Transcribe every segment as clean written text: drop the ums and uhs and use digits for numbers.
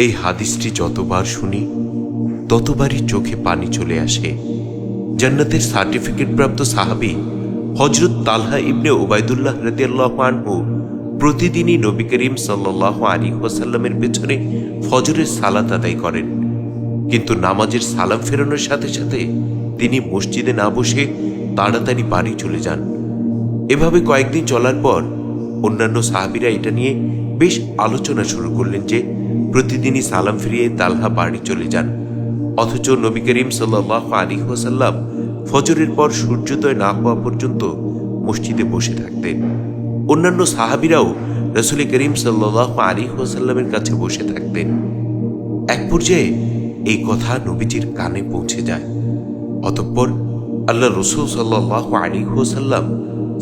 এই হাদিসটি যতবার শুনি ততবারই চোখে পানি চলে আসে। জান্নাতের সার্টিফিকেট প্রাপ্ত সাহাবী হযরত তালহা ইবনে উবাইদুল্লাহ রাদিয়াল্লাহু আনহু প্রতিদিনই নবী করিম সাল্লাল্লাহু আলাইহি ওয়াসাল্লামের পেছনে ফজরের সালাত আদায় করেন, কিন্তু নামাজের সালাম ফেরানোর সাথে সাথে তিনি মসজিদে না বসে তাড়াতাড়ি বাড়ি চলে যান। এভাবে কয়েকদিন চলার পর অন্যান্য সাহাবীরা এটা নিয়ে বেশ আলোচনা শুরু করলেন যে প্রতিদিনই সালাম ফিরিয়ে তালহা বাড়ি চলে যান, অথচ নবী করিম সাল্লাল্লাহু আলাইহি ওয়াসাল্লাম ফজরের পর সূর্যোদয় না হওয়া পর্যন্ত মসজিদে বসে থাকতেন। অন্যান্য সাহাবীরাও রাসূল করিম সাল্লাল্লাহু আলাইহি ওয়াসাল্লামের কাছে বসে থাকতেন। এক পর্যায়ে এই কথা নবীজির কানে পৌঁছে যায়। অতঃপর আল্লাহ রাসূল সাল্লাল্লাহু আলাইহি ওয়াসাল্লাম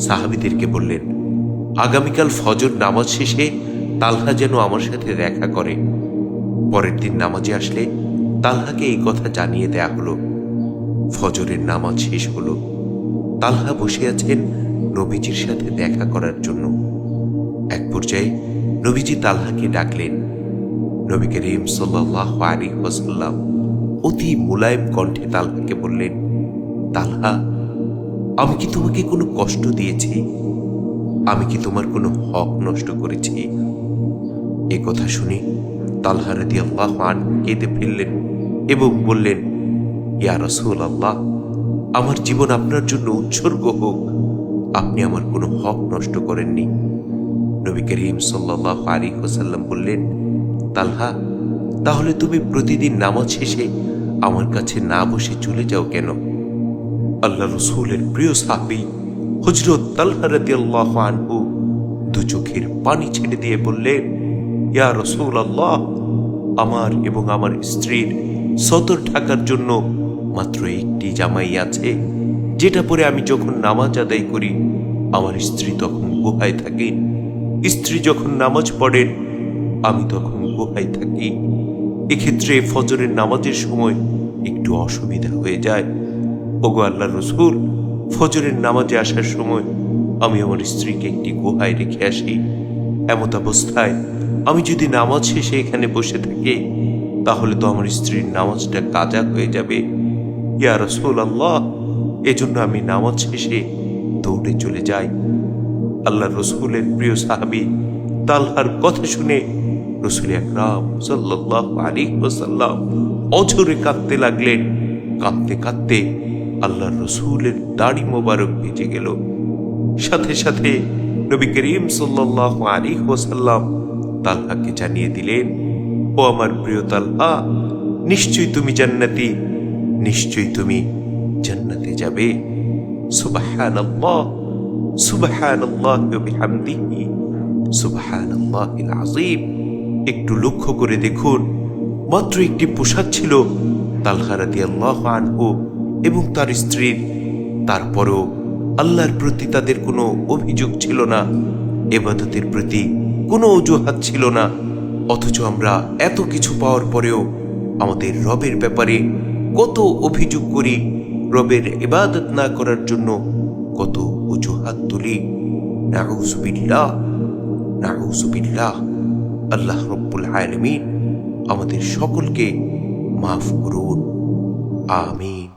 সাহাবীদেরকে বললেন, আগামীকাল ফজর নামাজ শেষে তালহা যেন আমার সাথে দেখা করে। পরের দিন নামাজে আসলে তালহাকে এই কথা জানিয়ে দেয়া হলো। ফজরের নামাজ শেষ হলো, তালহা বসে আছেন নবীজির সাথে দেখা করার জন্য। এক পর্যায়ে নবীজি তালহাকে ডাকলেন। নবী করিম সাল্লাল্লাহু আলাইহি ওয়াসাল্লাম অতি মুলায়েম কণ্ঠে তালহাকে বললেন, তালহা, আমি কি তোমাকে কোনো কষ্ট দিয়েছি? আমি কি তোমার কোনো হক নষ্ট করেছি? এ কথা শুনে তালহা রাদিয়াল্লাহু আনহু কেঁদে ফেললেন এবং বললেন, ইয়া রাসূলুল্লাহ, আমার জীবন আপনার জন্য উৎসর্গ হোক, আপনি আমার কোনো হক নষ্ট করেননি। নবী করিম সাল্লাল্লাহু আলাইহি ওয়াসাল্লাম বললেন, তালহা, তাহলে তুমি প্রতিদিন নামাজ শেষে আমার কাছে না বসে চলে যাও কেন? আল্লাহ রাসূলের প্রিয় সাহাবী হযরত তালহা রাদিয়াল্লাহু আনহু দু চোখের পানি ছেড়ে দিয়ে বললেন, ইয়া রাসূলুল্লাহ, আমার এবং আমার স্ত্রীর সতর ঢাকার জন্য মাত্র একটি জামাই আছে, যেটা পরে আমি যখন নামাজ আদায় করি আমার স্ত্রী তখন গুহায় থাকেন, স্ত্রী যখন নামাজ পড়েন আমি তখন গুহায় থাকি। এক্ষেত্রে ফজরের নামাজের সময় একটু অসুবিধা হয়ে যায়। ওগো আল্লাহর রাসূল, ফজরের নামাজে আসার সময় আমি আমার স্ত্রীকে একটি গুহায় রেখে আসি। এমত অবস্থায় আমি যদি নামাজ শেষে এখানে বসে থাকি তাহলে তো আমার স্ত্রীর নামাজটা কাজা হয়ে যাবে। ইয়া রাসূলুল্লাহ, এজন্য আমি নামাজ শেষে দৌড়ে চলে যাই। আল্লাহর রাসূলের প্রিয় সাহাবী তালহার কথা শুনে রাসূল আকরাম সাল্লাল্লাহু আলাইহি ওয়াসাল্লাম অঝরে কাঁদতে লাগলেন। কাঁদতে কাঁদতে আল্লাহর রাসূলের দাড়ি মোবারক ভিজে গেল। সাথে সাথে নবী করিম সাল্লাল্লাহু আলাইহি ওয়াসাল্লাম তালহাকে জানিয়ে দিলেন, ও আমার প্রিয় তালহা, নিশ্চয়ই তুমি জান্নাতি, নিশ্চয়ই তুমি জান্নাতে যাবে। সুবহানাল্লাহ, সুবহানাল্লাহি ওয়া বিহামদিহি, সুবহানাল্লাহিল আযীম। একটু লক্ষ্য করে দেখুন, মাত্র একটি পোশাক ছিল তালহা রাদিয়াল্লাহু আনহু এবং তার স্ত্রীর, তারপরও আল্লাহর প্রতি তাদের কোনো অভিযোগ ছিল না, ইবাদতের প্রতি কোনো অজুহাত ছিল না। অথচ আমরা এত কিছু পাওয়ার পরেও আমাদের রবের ব্যাপারে কত অভিযোগ করি, রবের ইবাদত না করার জন্য কত অজুহাত তুলি। নাউযু বিল্লাহ, নাউযু বিল্লাহ। আল্লাহ রব্বুল আলামিন আমাদের সকলকে মাফ করুন। আমিন।